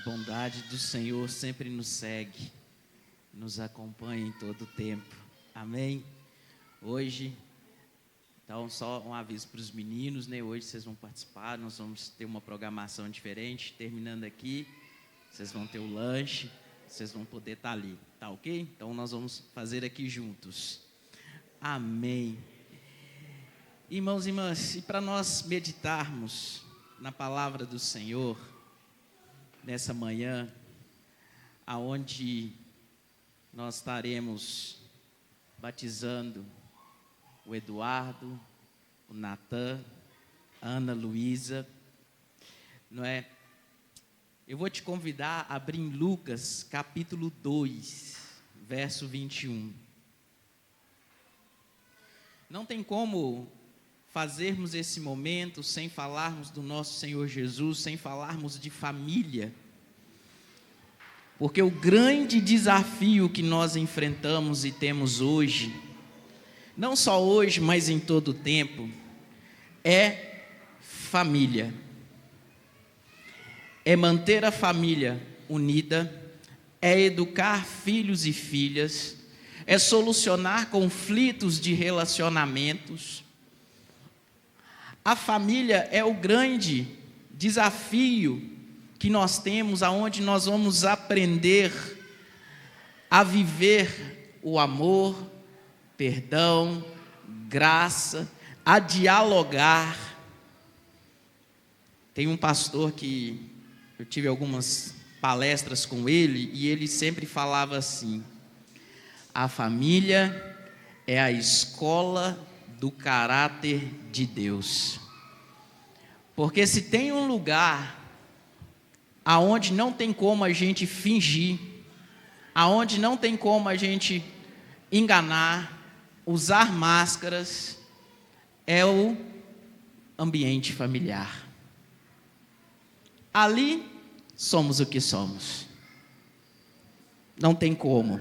bondade do Senhor sempre nos segue, nos acompanha em todo o tempo. Amém? Hoje, então, só um aviso para os meninos, né? Hoje vocês vão participar, nós vamos ter uma programação diferente. Terminando aqui, vocês vão ter o lanche, vocês vão poder estar ali, tá ok? Então, nós vamos fazer aqui juntos. Amém. Irmãos e irmãs, e para nós meditarmos na palavra do Senhor, nessa manhã, aonde nós estaremos batizando o Eduardo, o Natan, a Ana Luísa, não é? Eu vou te convidar a abrir em Lucas, capítulo 2, verso 21. Não tem como fazermos esse momento sem falarmos do nosso Senhor Jesus, sem falarmos de família. Porque o grande desafio que nós enfrentamos e temos hoje, não só hoje, mas em todo o tempo, é família. É manter a família unida, é educar filhos e filhas, é solucionar conflitos de relacionamentos. A família é o grande desafio que nós temos, aonde nós vamos aprender a viver o amor, perdão, graça, a dialogar. Tem um pastor que eu tive algumas palestras com ele, e ele sempre falava assim: a família é a escola do caráter de Deus. Porque se tem um lugar aonde não tem como a gente fingir, aonde não tem como a gente enganar, usar máscaras, é o ambiente familiar. Ali somos o que somos. Não tem como.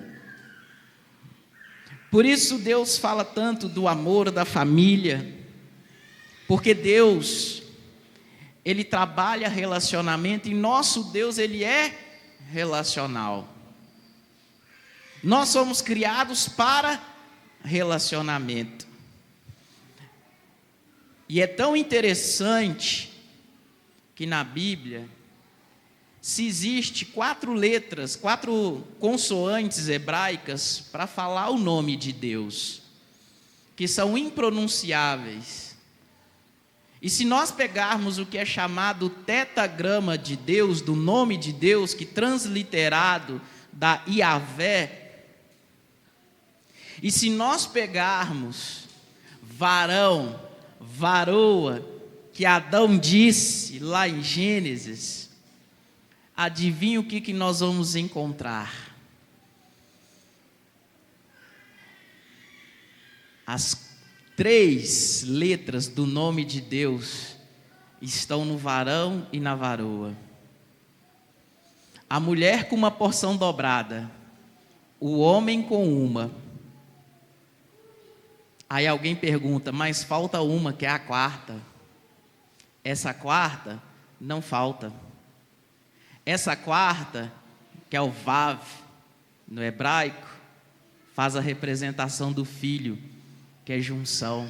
Por isso Deus fala tanto do amor da família, porque Deus, Ele trabalha relacionamento, e nosso Deus, Ele é relacional. Nós somos criados para relacionamento. E é tão interessante que na Bíblia, se existe 4 letras, 4 consoantes hebraicas para falar o nome de Deus, que são impronunciáveis. E se nós pegarmos o que é chamado tetagrama de Deus, do nome de Deus, que transliterado da Iavé, e se nós pegarmos varão, varoa, que Adão disse lá em Gênesis, adivinha o que nós vamos encontrar? As 3 letras do nome de Deus estão no varão e na varoa. A mulher com uma porção dobrada, o homem com uma. Aí alguém pergunta, mas falta uma, que é a 4ª. Essa 4ª não falta. Essa 4ª, que é o Vav, no hebraico, faz a representação do filho, que é junção.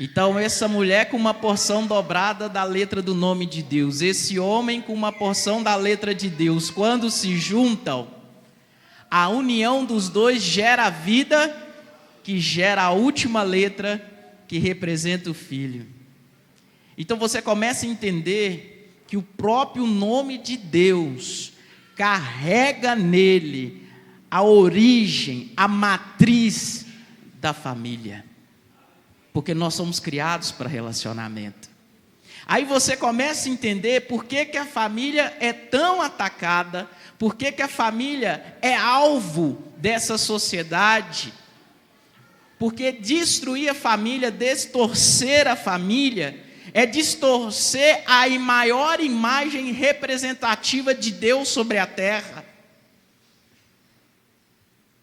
Então, essa mulher com uma porção dobrada da letra do nome de Deus, esse homem com uma porção da letra de Deus, quando se juntam, a união dos dois gera a vida, que gera a última letra, que representa o filho. Então você começa a entender que o próprio nome de Deus carrega nele a origem, a matriz da família. Porque nós somos criados para relacionamento. Aí você começa a entender por que a família é tão atacada, por que a família é alvo dessa sociedade. Porque destruir a família, distorcer a família, é distorcer a maior imagem representativa de Deus sobre a terra.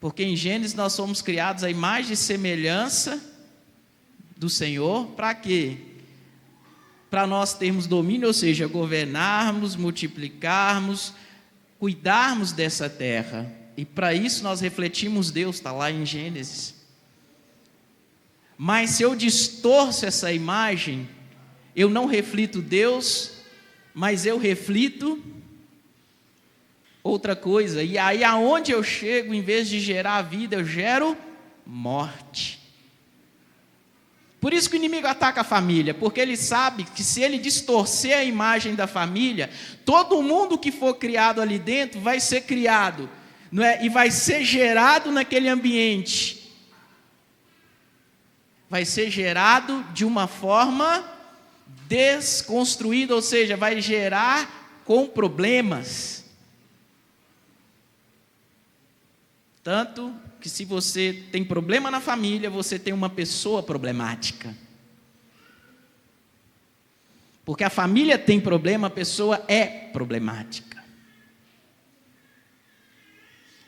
Porque em Gênesis nós somos criados à imagem e semelhança do Senhor, para quê? para nós termos domínio, ou seja, governarmos, multiplicarmos, cuidarmos dessa terra. E para isso nós refletimos Deus, está lá em Gênesis. Mas se eu distorço essa imagem, eu não reflito Deus, mas eu reflito outra coisa. E aí aonde eu chego, em vez de gerar vida, eu gero morte. Por isso que o inimigo ataca a família, porque ele sabe que se ele distorcer a imagem da família, todo mundo que for criado ali dentro vai ser criado, não é? E vai ser gerado naquele ambiente. Vai ser gerado de uma forma desconstruída, ou seja, vai gerar com problemas. Tanto que se você tem problema na família, você tem uma pessoa problemática. Porque a família tem problema, a pessoa é problemática.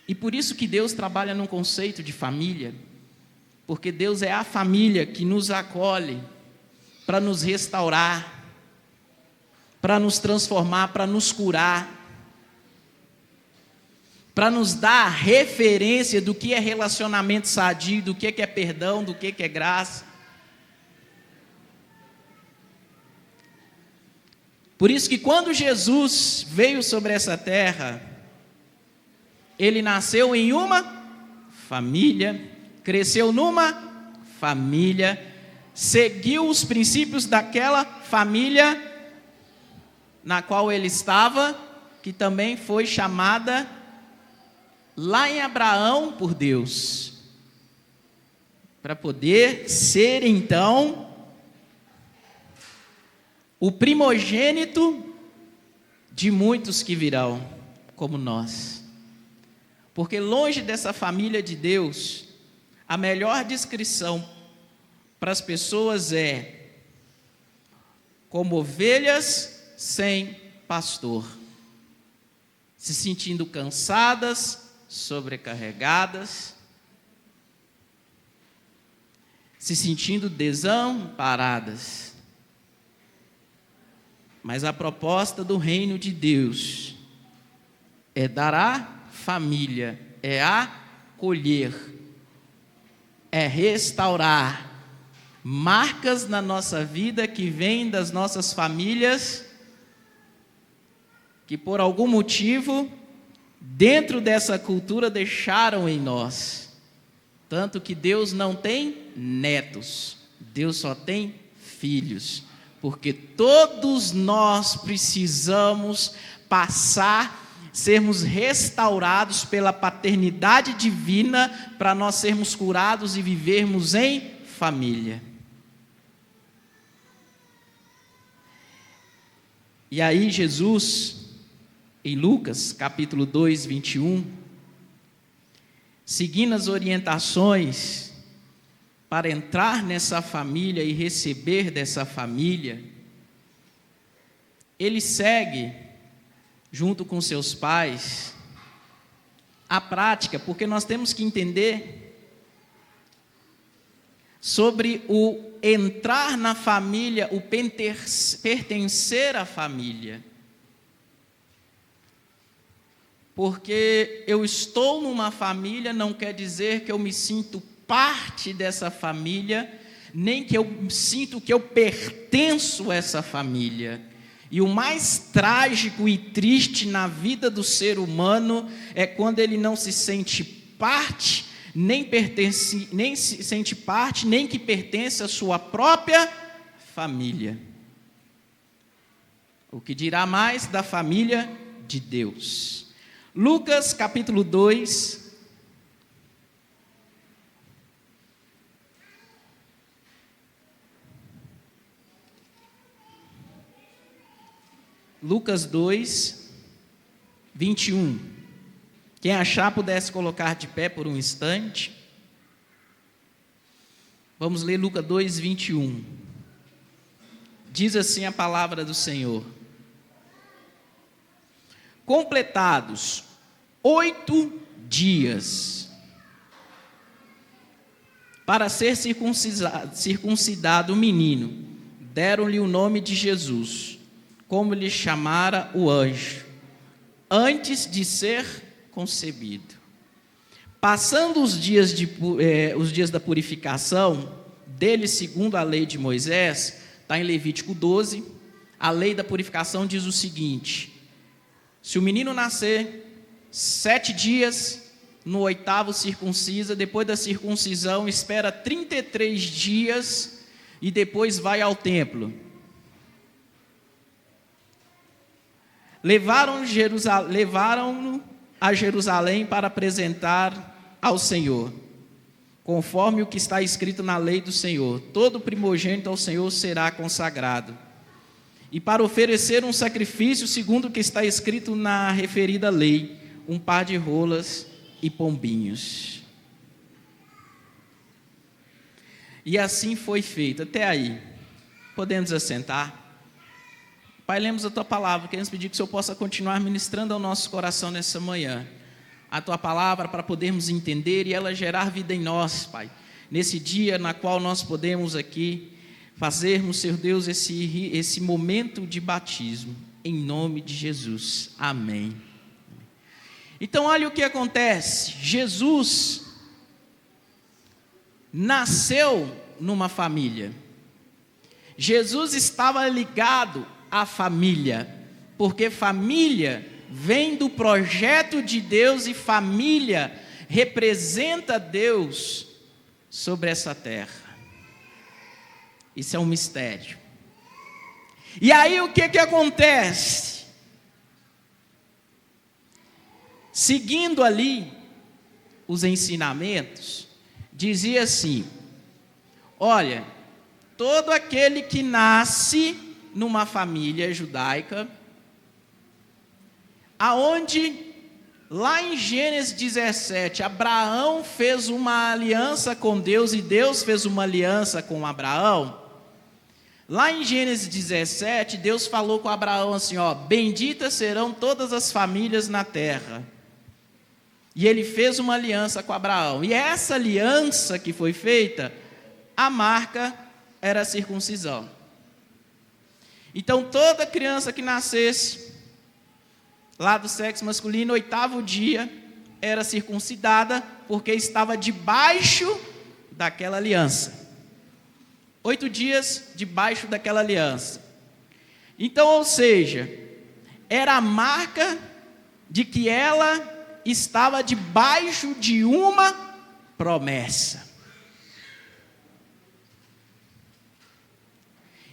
E por isso que Deus trabalha num conceito de família, porque Deus é a família que nos acolhe para nos restaurar, para nos transformar, para nos curar, para nos dar referência do que é relacionamento sadio, do que é perdão, do que é graça. Por isso que quando Jesus veio sobre essa terra, ele nasceu em uma família, cresceu numa família, seguiu os princípios daquela família na qual ele estava, que também foi chamada lá em Abraão por Deus, para poder ser então o primogênito de muitos que virão, como nós. Porque longe dessa família de Deus, a melhor descrição para as pessoas é como ovelhas sem pastor, se sentindo cansadas, sobrecarregadas, se sentindo desamparadas. Mas a proposta do reino de Deus é dar à família, é acolher, é restaurar marcas na nossa vida que vêm das nossas famílias, que por algum motivo, dentro dessa cultura, deixaram em nós. Tanto que Deus não tem netos, Deus só tem filhos. Porque todos nós precisamos passar, sermos restaurados pela paternidade divina, para nós sermos curados e vivermos em família. E aí Jesus, em Lucas capítulo 2, 21, seguindo as orientações para entrar nessa família e receber dessa família, ele segue, junto com seus pais, a prática, porque nós temos que entender sobre o entrar na família, o pertencer à família. Porque eu estou numa família não quer dizer que eu me sinto parte dessa família, nem que eu sinto que eu pertenço a essa família. E o mais trágico e triste na vida do ser humano é quando ele não se sente parte, nem se sente parte, nem que pertence à sua própria família. O que dirá mais da família de Deus? Lucas capítulo 2, Lucas 2, 21. Quem achar pudesse colocar de pé por um instante. Vamos ler Lucas 2, 21. Diz assim a palavra do Senhor: completados 8 dias para ser circuncidado o menino, deram-lhe o nome de Jesus, como lhe chamara o anjo, antes de ser concebido. Passando os dias da purificação dele, segundo a lei de Moisés, está em Levítico 12, a lei da purificação diz o seguinte: se o menino nascer 7 dias, no 8º circuncisa, depois da circuncisão espera 33 dias e depois vai ao templo. Levaram-no a Jerusalém para apresentar ao Senhor, conforme o que está escrito na lei do Senhor: todo primogênito ao Senhor será consagrado. E para oferecer um sacrifício, segundo o que está escrito na referida lei, um par de rolas e pombinhos. E assim foi feito. Até aí, podemos assentar? Pai, lemos a Tua palavra, queremos pedir que o Senhor possa continuar ministrando ao nosso coração nessa manhã a Tua palavra, para podermos entender e ela gerar vida em nós, Pai, nesse dia na qual nós podemos aqui fazermos, Senhor Deus, esse momento de batismo, em nome de Jesus, amém. Então olha o que acontece. Jesus nasceu numa família. Jesus estava ligado à família, porque família vem do projeto de Deus e família representa Deus sobre essa terra. Isso é um mistério. E aí o que acontece? Seguindo ali os ensinamentos, dizia assim: olha, todo aquele que nasce numa família judaica, aonde lá em Gênesis 17, Abraão fez uma aliança com Deus e Deus fez uma aliança com Abraão. Lá em Gênesis 17, Deus falou com Abraão assim, ó: benditas serão todas as famílias na terra. E ele fez uma aliança com Abraão. E essa aliança que foi feita, a marca era a circuncisão. Então toda criança que nascesse lá do sexo masculino, 8º dia, era circuncidada, porque estava debaixo daquela aliança. 8 dias debaixo daquela aliança. Então, ou seja, era a marca de que ela estava debaixo de uma promessa.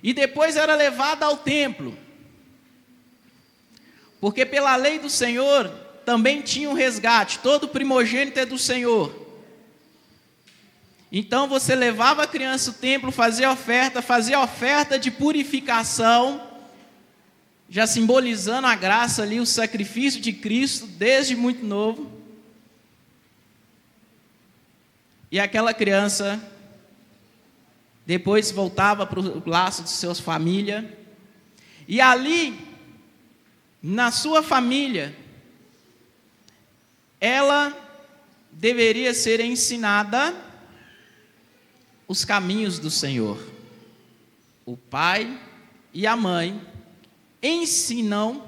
E depois era levada ao templo, porque pela lei do Senhor também tinha um resgate, todo primogênito é do Senhor. Então você levava a criança ao templo, fazia oferta de purificação, já simbolizando a graça ali, o sacrifício de Cristo, desde muito novo. E aquela criança depois voltava para o laço de sua família, e ali, na sua família, ela deveria ser ensinada os caminhos do Senhor. O pai e a mãe ensinariam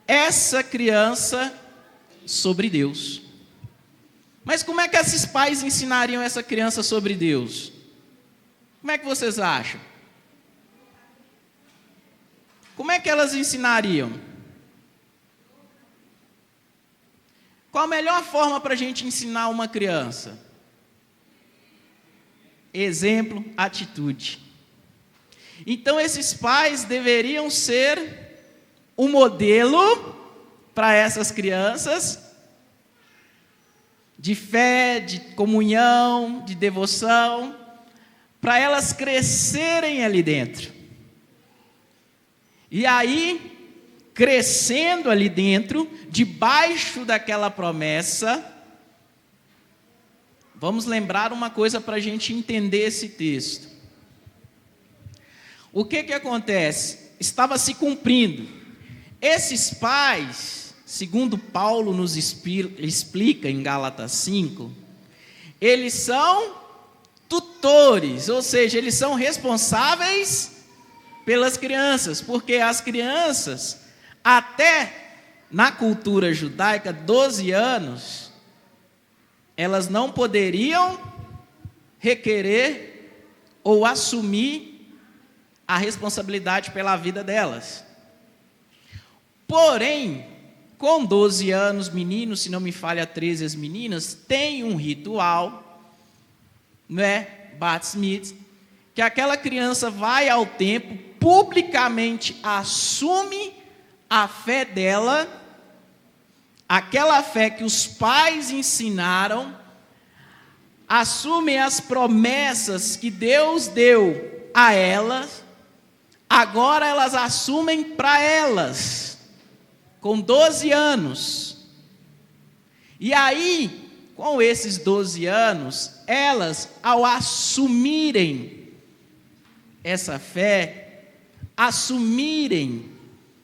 essa criança sobre Deus. Mas como é que esses pais ensinariam essa criança sobre Deus? Como é que vocês acham? Como é que elas ensinariam? Qual a melhor forma para a gente ensinar uma criança? Exemplo, atitude. Então esses pais deveriam ser um modelo para essas crianças de fé, de comunhão, de devoção, para elas crescerem ali dentro. E aí, crescendo ali dentro, debaixo daquela promessa, vamos lembrar uma coisa para a gente entender esse texto. O que acontece? Estava se cumprindo. Esses pais, segundo Paulo nos explica em Gálatas 5, eles são tutores, ou seja, eles são responsáveis pelas crianças, porque as crianças, até na cultura judaica, 12 anos, elas não poderiam requerer ou assumir a responsabilidade pela vida delas. Porém, com 12 anos, meninos, se não me falha 13 as meninas, tem um ritual, Bat Mitzvah, que aquela criança vai ao templo, publicamente assume a fé dela, aquela fé que os pais ensinaram, assume as promessas que Deus deu a elas, agora elas assumem para elas, com 12 anos. E aí, com esses 12 anos, elas, ao assumirem essa fé, assumirem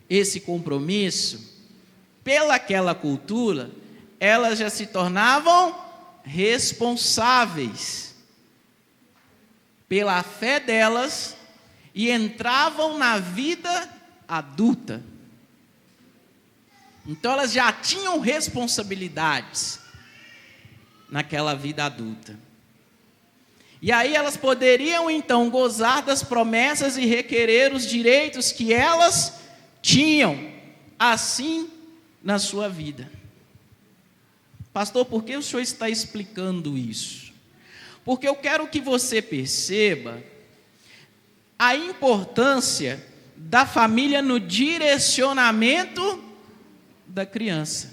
esse compromisso, pelaquela cultura, elas já se tornavam responsáveis pela fé delas e entravam na vida adulta. Então elas já tinham responsabilidades naquela vida adulta. E aí elas poderiam então gozar das promessas e requerer os direitos que elas tinham, assim na sua vida. Pastor, por que o senhor está explicando isso? Porque eu quero que você perceba a importância da família no direcionamento da criança.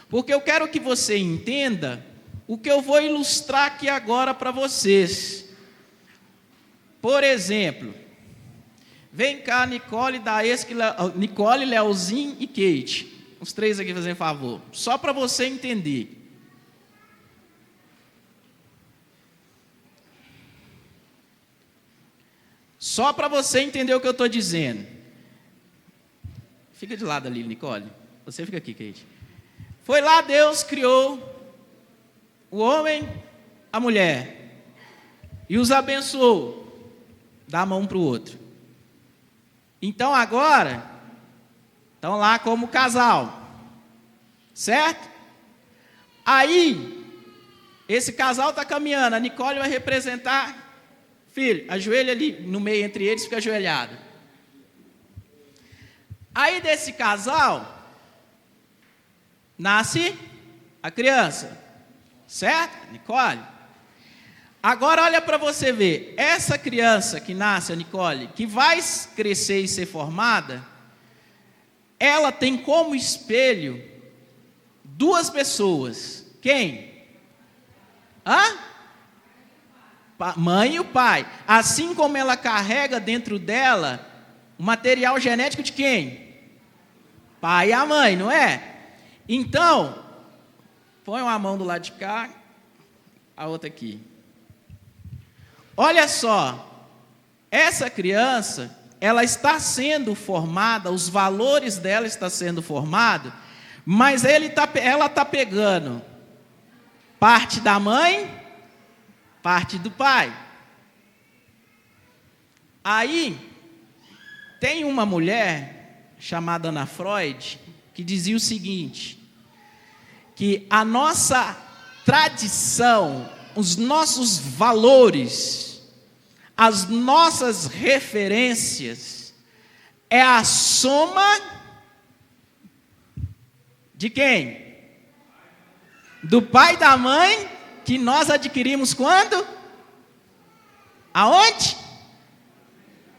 Porque eu quero que você entenda o que eu vou ilustrar aqui agora para vocês. Por exemplo, vem cá, Nicole, Nicole, Leozinho e Kate. Os três aqui fazendo favor. Só para você entender. Só para você entender o que eu estou dizendo. Fica de lado ali, Nicole. Você fica aqui, Kate. Foi lá, Deus criou o homem, a mulher. E os abençoou. Dá a mão um para o outro. Então agora, estão lá como casal. Certo? Aí, esse casal está caminhando. A Nicole vai representar... Filho, ajoelha ali no meio entre eles, fica ajoelhado. Aí desse casal, nasce a criança. Certo, Nicole? Agora olha para você ver. Essa criança que nasce, a Nicole, que vai crescer e ser formada, ela tem como espelho duas pessoas. Quem? Mãe e o pai. Assim como ela carrega dentro dela o material genético de quem? Pai e a mãe, não é? Então, põe uma mão do lado de cá, a outra aqui. Olha só, essa criança, ela está sendo formada, os valores dela estão sendo formados, mas ela está pegando parte da mãe, parte do pai. Aí, tem uma mulher chamada Ana Freud, que dizia o seguinte, que a nossa tradição, os nossos valores, as nossas referências, é a soma de quem? Do pai e da mãe, que nós adquirimos quando? Aonde?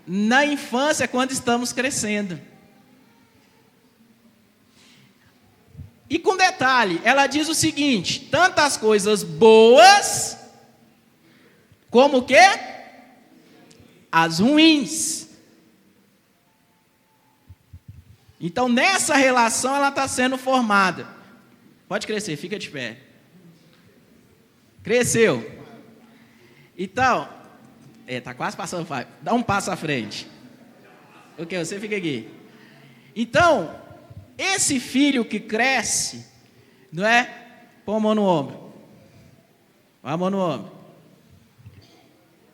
Na infância, quando estamos crescendo. E com detalhe, ela diz o seguinte, tantas coisas boas, como o quê? As ruins. Então, nessa relação, ela está sendo formada. Pode crescer, fica de pé. Cresceu. Então, está quase passando, dá um passo à frente. Ok, você fica aqui. Então, esse filho que cresce, não é? Põe a mão no ombro. Põe a mão no ombro.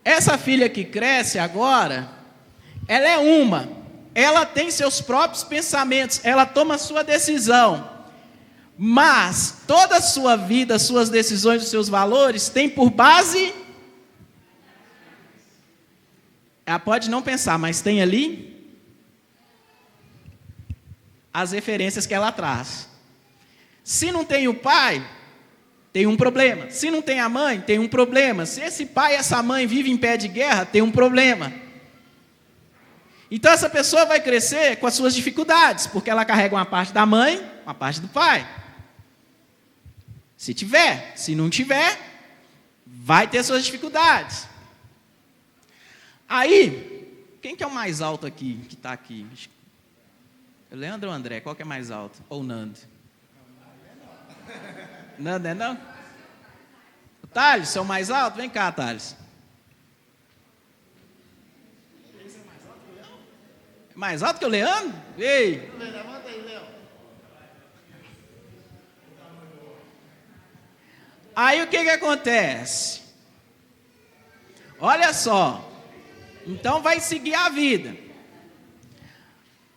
essa filha que cresce agora, ela é ela tem seus próprios pensamentos, ela toma sua decisão, mas toda a sua vida, suas decisões, os seus valores, tem por base, ela pode não pensar, mas tem ali as referências que ela traz. Se não tem o pai, tem um problema. Se não tem a mãe, tem um problema. Se esse pai e essa mãe vivem em pé de guerra, tem um problema. Então essa pessoa vai crescer com as suas dificuldades, porque ela carrega uma parte da mãe, uma parte do pai. Se tiver, se não tiver, vai ter suas dificuldades. Aí, quem que é o mais alto aqui, que está aqui? Leandro ou André, qual que é mais alto? Ou Nando? Nando é não? O Thales, é o mais alto? Vem cá, Thales. Mais alto que o Leandro? Ei! Levanta aí, Léo. Aí o que acontece? Olha só. Então vai seguir a vida.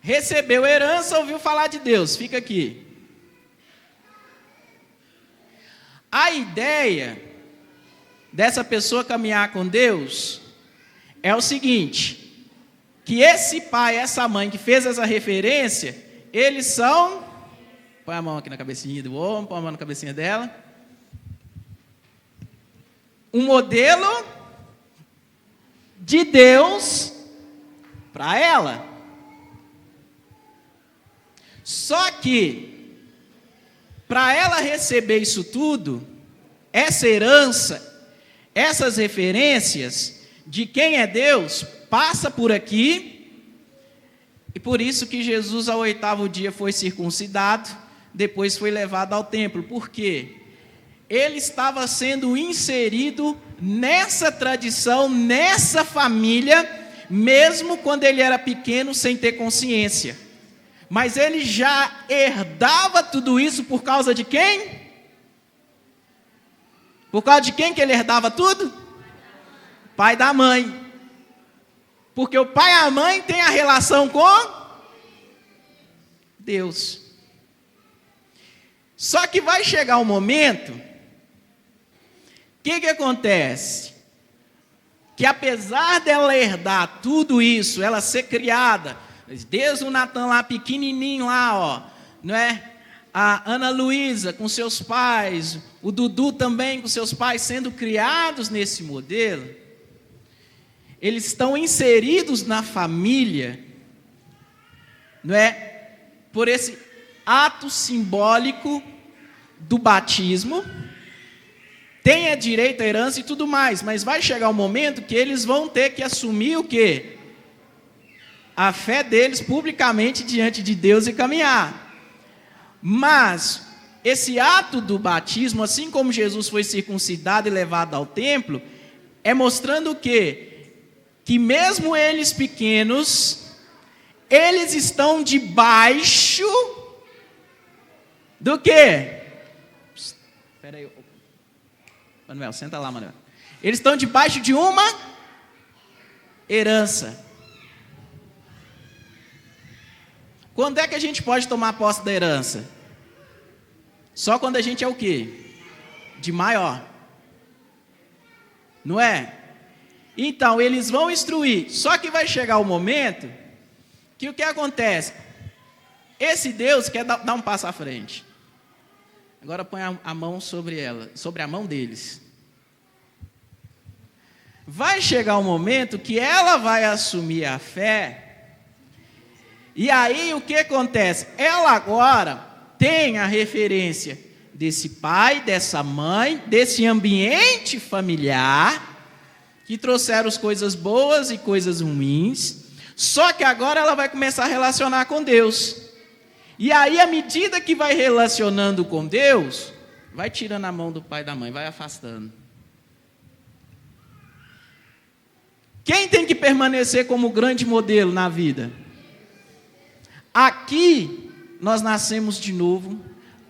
Recebeu herança, ouviu falar de Deus. Fica aqui. A ideia dessa pessoa caminhar com Deus é o seguinte: que esse pai, essa mãe que fez essa referência, eles são... Põe a mão aqui na cabecinha do homem, põe a mão na cabecinha dela. Um modelo de Deus para ela. Só que, para ela receber isso tudo, essa herança, essas referências de quem é Deus, passa por aqui, e por isso que Jesus ao 8º dia foi circuncidado, depois foi levado ao templo. Por quê? Ele estava sendo inserido nessa tradição, nessa família, mesmo quando ele era pequeno, sem ter consciência. Mas ele já herdava tudo isso por causa de quem? Por causa de quem que ele herdava tudo? Pai da mãe. Porque o pai e a mãe têm a relação com Deus. Só que vai chegar um momento, o que acontece? Que apesar dela herdar tudo isso, ela ser criada, desde o Natan lá pequenininho lá, ó, não é? A Ana Luísa com seus pais, o Dudu também com seus pais sendo criados nesse modelo, eles estão inseridos na família, não é? Por esse ato simbólico do batismo, tem a direito à herança e tudo mais, mas vai chegar um momento que eles vão ter que assumir o quê? A fé deles publicamente diante de Deus e caminhar. Mas esse ato do batismo, assim como Jesus foi circuncidado e levado ao templo, é mostrando o quê? Que mesmo eles pequenos, eles estão debaixo do quê? Espera aí, Manuel, senta lá, Manuel. Eles estão debaixo de uma herança. Quando é que a gente pode tomar posse da herança? Só quando a gente é o quê? De maior. Não é? Então, eles vão instruir. Só que vai chegar o momento que o que acontece? Esse Deus quer dar um passo à frente. Agora põe a mão sobre ela, sobre a mão deles. Vai chegar um momento que ela vai assumir a fé. E aí o que acontece? Ela agora tem a referência desse pai, dessa mãe, desse ambiente familiar, que trouxeram as coisas boas e coisas ruins, só que agora ela vai começar a relacionar com Deus. E aí, à medida que vai relacionando com Deus, vai tirando a mão do pai e da mãe, vai afastando. Quem tem que permanecer como grande modelo na vida? Aqui nós nascemos de novo,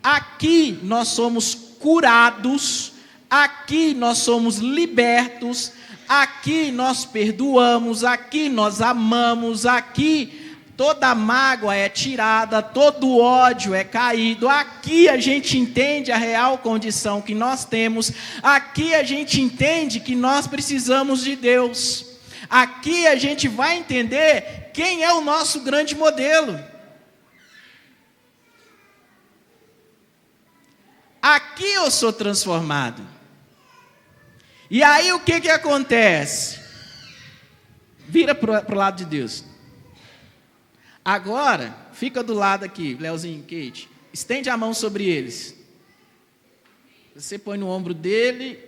aqui nós somos curados, aqui nós somos libertos, Aqui nós perdoamos, aqui nós amamos, aqui toda mágoa é tirada, todo ódio é caído. Aqui a gente entende a real condição que nós temos. Aqui a gente entende que nós precisamos de Deus. Aqui a gente vai entender quem é o nosso grande modelo. Aqui eu sou transformado. E aí o que acontece? Vira para o lado de Deus. Agora, fica do lado aqui, Leozinho, Kate. Estende a mão sobre eles. Você põe no ombro dele,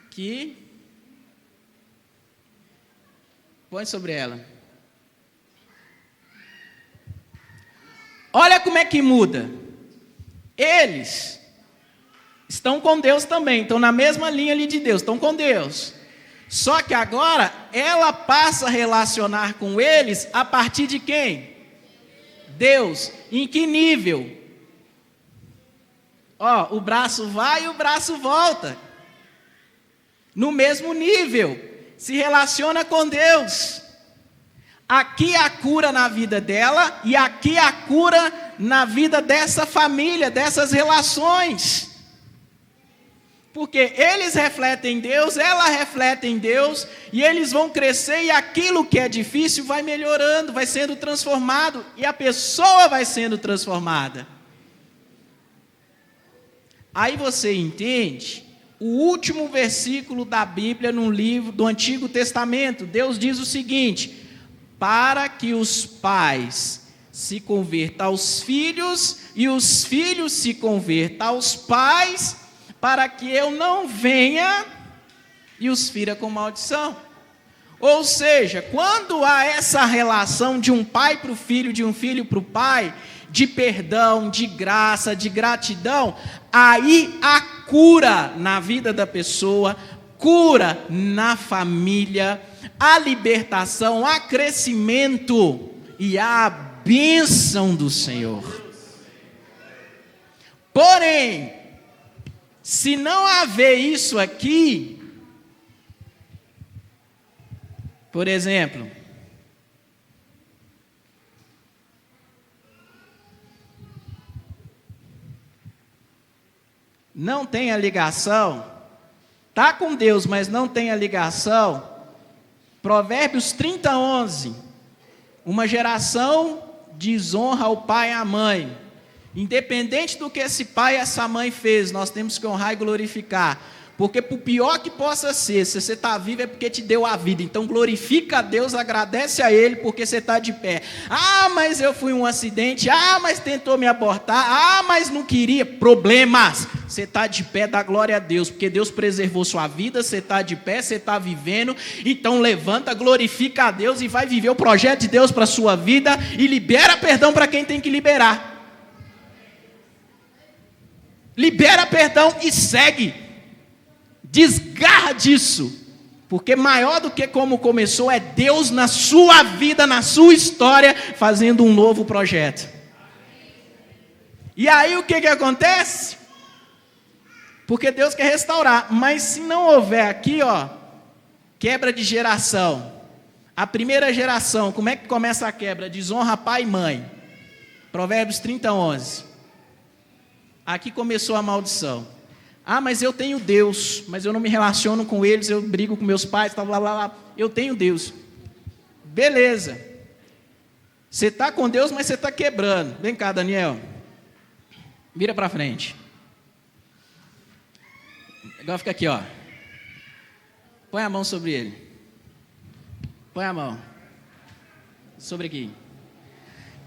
aqui. Põe sobre ela. Olha como é que muda. Eles estão com Deus também, estão na mesma linha ali de Deus, estão com Deus. Só que agora ela passa a relacionar com eles a partir de quem? Deus. Em que nível? Ó, o braço vai e o braço volta. No mesmo nível. Se relaciona com Deus. Aqui a cura na vida dela e aqui a cura na vida dessa família, dessas relações. Porque eles refletem Deus, ela reflete em Deus, e eles vão crescer, e aquilo que é difícil vai melhorando, vai sendo transformado, e a pessoa vai sendo transformada. Aí você entende o último versículo da Bíblia no livro do Antigo Testamento. Deus diz o seguinte: para que os pais se convertam aos filhos, e os filhos se convertam aos pais, para que eu não venha e os fira com maldição. Ou seja, quando há essa relação de um pai para o filho, de um filho para o pai, de perdão, de graça, de gratidão, aí há cura na vida da pessoa, cura na família, há libertação, há crescimento e há bênção do Senhor. Porém, se não haver isso aqui, por exemplo, não tem a ligação, está com Deus, mas não tem a ligação. Provérbios 30:11, uma geração desonra o pai e a mãe. Independente do que esse pai e essa mãe fez, nós temos que honrar e glorificar. Porque por pior que possa ser, se você está vivo é porque te deu a vida. Então glorifica a Deus, agradece a Ele porque você está de pé. Ah, mas eu fui um acidente. Ah, mas tentou me abortar. Ah, mas não queria. Problemas. Você está de pé, dá glória a Deus. Porque Deus preservou sua vida, você está de pé, você está vivendo. Então levanta, glorifica a Deus e vai viver o projeto de Deus para a sua vida. E libera perdão para quem tem que liberar. Libera perdão e segue. Desgarra disso. Porque maior do que como começou é Deus na sua vida, na sua história, fazendo um novo projeto. E aí o que acontece? Porque Deus quer restaurar. Mas se não houver aqui, ó, quebra de geração. A primeira geração, como é que começa a quebra? Desonra pai e mãe. Provérbios 30:11. Aqui começou a maldição. Ah, mas eu tenho Deus, mas eu não me relaciono com eles, eu brigo com meus pais, blá, blá, blá. Eu tenho Deus. Beleza. Você está com Deus, mas você está quebrando. Vem cá, Daniel. Vira para frente. Agora fica aqui, ó. Põe a mão sobre ele. Põe a mão. Sobre aqui.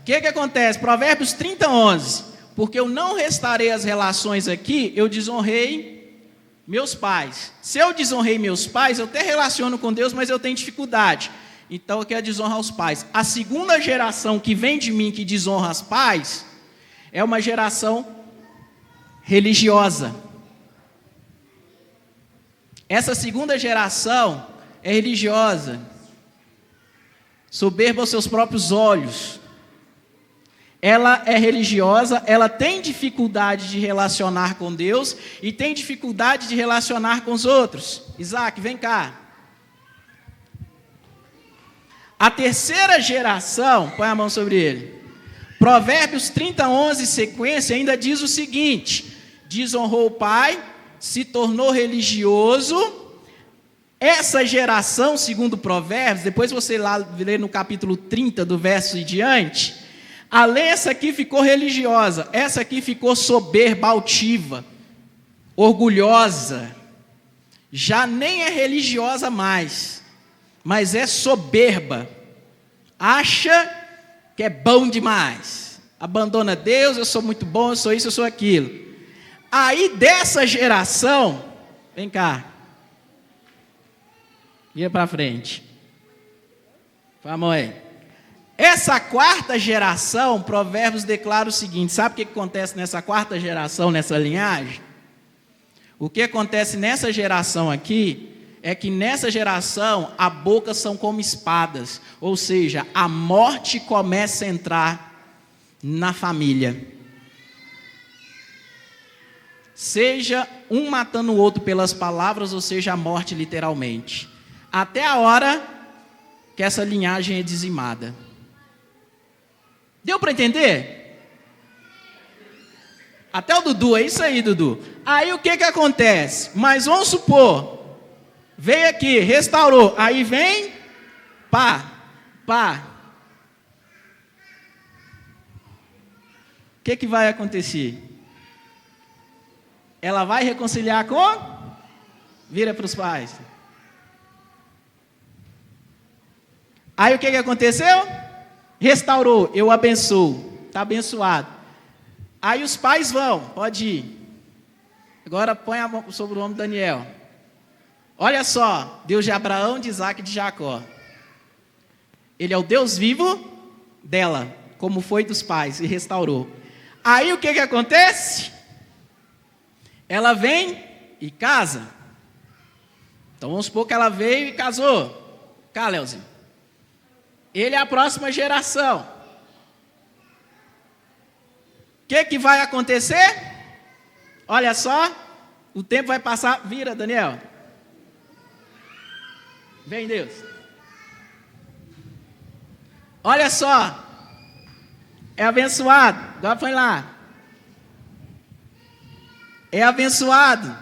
O que acontece? Provérbios 30:11. Porque eu não restaurei as relações aqui, eu desonrei meus pais. Se eu desonrei meus pais, eu até relaciono com Deus, mas eu tenho dificuldade. Então eu quero desonrar os pais. A segunda geração que vem de mim, que desonra os pais, é uma geração religiosa. Essa segunda geração é religiosa. Soberba aos seus próprios olhos. Ela é religiosa, ela tem dificuldade de relacionar com Deus e tem dificuldade de relacionar com os outros. Isaac, vem cá. A terceira geração, põe a mão sobre ele. Provérbios 30, 11, sequência, ainda diz o seguinte: desonrou o pai, se tornou religioso. Essa geração, segundo Provérbios, depois você lá lê no capítulo 30, do verso em diante, além essa aqui ficou religiosa, essa aqui ficou soberba, altiva, orgulhosa, já nem é religiosa mais, mas é soberba, acha que é bom demais, abandona Deus, eu sou muito bom, eu sou isso, eu sou aquilo. Aí dessa geração, vem cá, vira para frente, põe a mão aí. Essa quarta geração, Provérbios declara o seguinte: sabe o que acontece nessa quarta geração, nessa linhagem? O que acontece nessa geração aqui é que nessa geração a boca são como espadas, ou seja, a morte começa a entrar na família. Seja um matando o outro pelas palavras, ou seja, a morte literalmente. Até a hora que essa linhagem é dizimada. Deu para entender? Até o Dudu, é isso aí, Dudu. Aí o que acontece? Mas vamos supor, veio aqui, restaurou, aí vem, pá. O que vai acontecer? Ela vai reconciliar com? Vira para os pais. Aí o que aconteceu? Restaurou, eu abençoo, está abençoado. Aí os pais vão, pode ir. Agora põe a mão sobre o ombro de Daniel. Olha só, Deus de Abraão, de Isaac e de Jacó. Ele é o Deus vivo dela, como foi dos pais, e restaurou. Aí o que acontece? Ela vem e casa. Então vamos supor que ela veio e casou. Cá, Leozinho. Ele é a próxima geração. O que vai acontecer? Olha só, o tempo vai passar. Vira, Daniel. Vem, Deus. Olha só. É abençoado. Agora põe lá. É abençoado.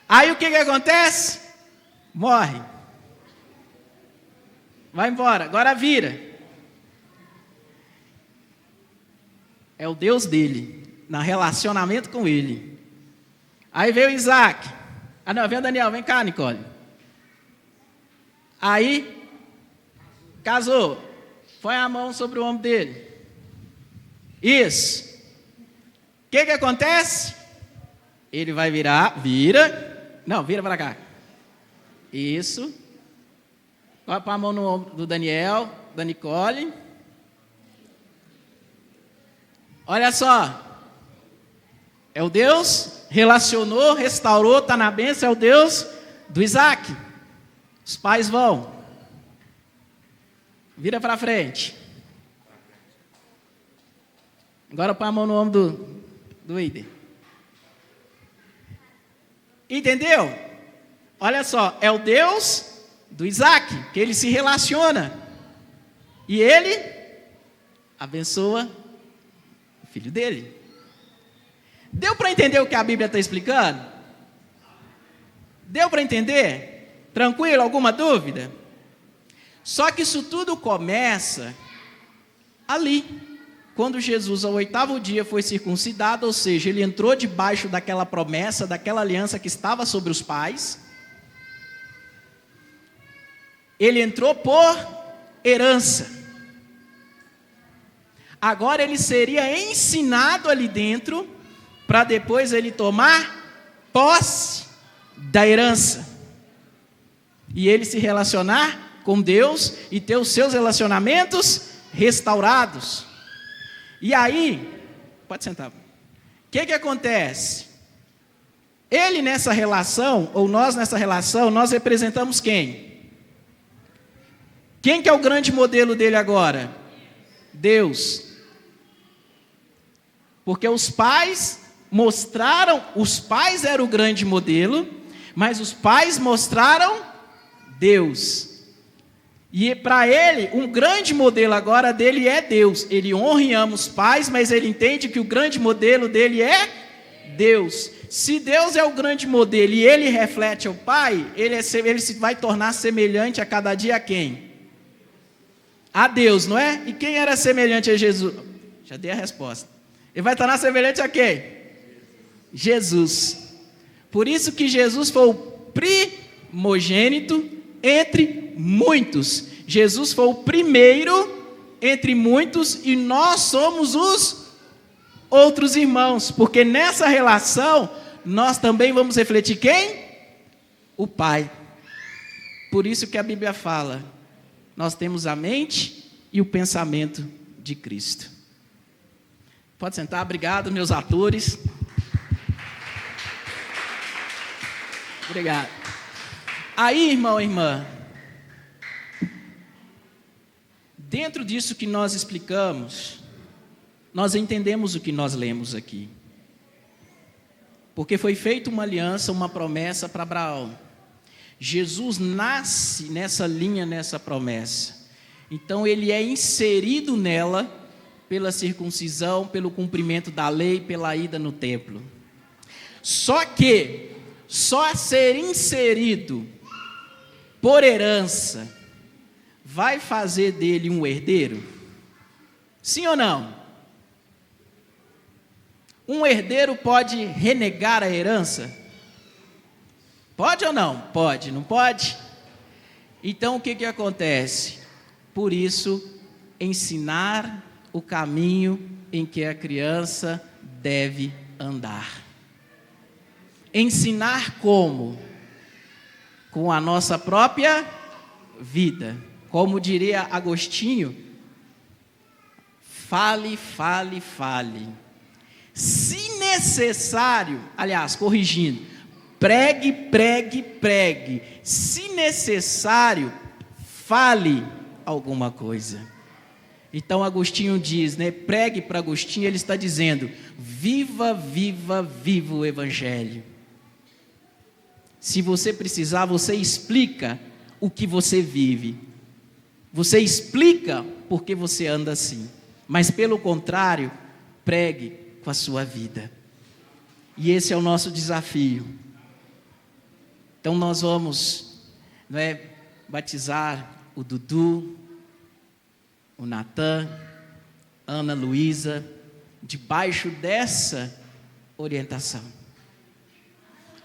Aí o que acontece? Morre. Vai embora. Agora vira. É o Deus dele, no relacionamento com ele. Aí veio Isaac. Ah não, vem o Daniel, vem cá, Nicole. Aí, casou. Põe a mão sobre o ombro dele. Isso. O que acontece? Ele vai virar, vira. Não, vira para cá. Isso. Põe a mão no ombro do Daniel, da Nicole. Olha só. É o Deus, relacionou, restaurou, está na bênção, é o Deus do Isaac. Os pais vão. Vira para frente. Agora põe a mão no ombro do Eider. Entendeu? Olha só, é o Deus do Isaac, que ele se relaciona. E ele abençoa o filho dele. Deu para entender o que a Bíblia está explicando? Deu para entender? Tranquilo? Alguma dúvida? Só que isso tudo começa ali, quando Jesus, ao 8º dia, foi circuncidado, ou seja, ele entrou debaixo daquela promessa, daquela aliança que estava sobre os pais. Ele entrou por herança. Agora ele seria ensinado ali dentro, para depois ele tomar posse da herança. E ele se relacionar com Deus e ter os seus relacionamentos restaurados. E aí, pode sentar. O que acontece? Ele nessa relação, ou nós nessa relação, nós representamos quem? Quem que é o grande modelo dele agora? Deus. Porque os pais mostraram, os pais eram o grande modelo, mas os pais mostraram Deus. E para ele, um grande modelo agora dele é Deus. Ele honra e ama os pais, mas ele entende que o grande modelo dele é Deus. Se Deus é o grande modelo e ele reflete o Pai, ele se vai tornar semelhante a cada dia a quem? A Deus, não é? E quem era semelhante a Jesus? Já dei a resposta. Ele vai tornar semelhante a quem? Jesus. Por isso que Jesus foi o primogênito entre muitos. Jesus foi o primeiro entre muitos e nós somos os outros irmãos, porque nessa relação nós também vamos refletir quem? O Pai. Por isso que a Bíblia fala, nós temos a mente e o pensamento de Cristo. Pode sentar, obrigado meus atores. Obrigado. Aí, irmão e irmã, dentro disso que nós explicamos, nós entendemos o que nós lemos aqui. Porque foi feita uma aliança, uma promessa para Abraão. Jesus nasce nessa linha, nessa promessa. Então ele é inserido nela pela circuncisão, pelo cumprimento da lei, pela ida no templo. Só que, só ser inserido por herança, vai fazer dele um herdeiro? Sim ou não? Um herdeiro pode renegar a herança? Pode ou não? Pode, não pode? Então o que acontece? Por isso, ensinar o caminho em que a criança deve andar. Ensinar como? Com a nossa própria vida. Como diria Agostinho, fale, fale, fale. Se necessário, aliás, corrigindo, pregue, pregue, pregue. Se necessário, fale alguma coisa. Então Agostinho diz, né? Pregue para Agostinho, ele está dizendo, viva, viva, viva o Evangelho. Se você precisar, você explica o que você vive. Você explica por que você anda assim. Mas pelo contrário, pregue com a sua vida. E esse é o nosso desafio. Então nós vamos, não é, batizar o Dudu, o Natan, Ana Luísa, debaixo dessa orientação.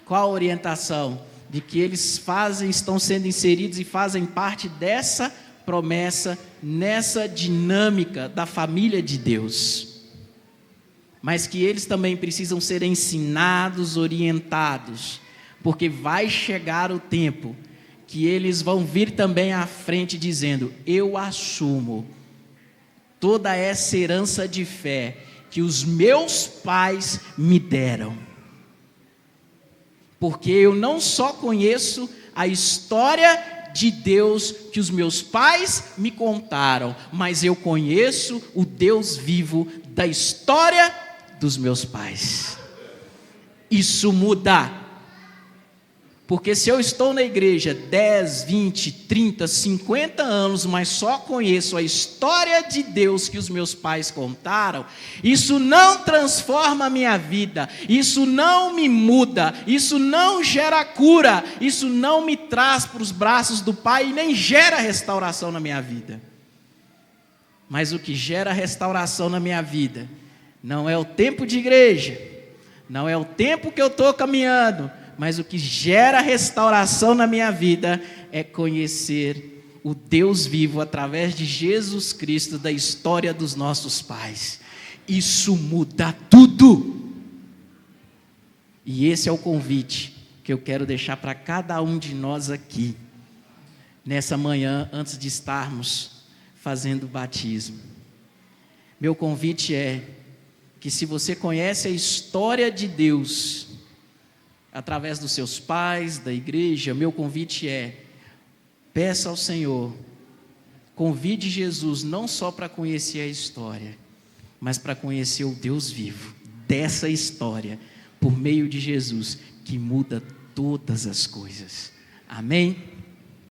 Qual a orientação? De que eles estão sendo inseridos e fazem parte dessa promessa, nessa dinâmica da família de Deus. Mas que eles também precisam ser ensinados, orientados, porque vai chegar o tempo que eles vão vir também à frente dizendo, eu assumo toda essa herança de fé que os meus pais me deram. Porque eu não só conheço a história de Deus que os meus pais me contaram, mas eu conheço o Deus vivo da história dos meus pais. Isso muda. Porque se eu estou na igreja 10, 20, 30, 50 anos, mas só conheço a história de Deus que os meus pais contaram, isso não transforma a minha vida, isso não me muda, isso não gera cura, isso não me traz para os braços do Pai e nem gera restauração na minha vida. Mas o que gera restauração na minha vida não é o tempo de igreja, não é o tempo que eu estou caminhando, mas o que gera restauração na minha vida é conhecer o Deus vivo através de Jesus Cristo, da história dos nossos pais. Isso muda tudo. E esse é o convite que eu quero deixar para cada um de nós aqui, nessa manhã, antes de estarmos fazendo o batismo. Meu convite é que, se você conhece a história de Deus, através dos seus pais, da igreja, meu convite é, peça ao Senhor, convide Jesus não só para conhecer a história, mas para conhecer o Deus vivo dessa história, por meio de Jesus, que muda todas as coisas. Amém?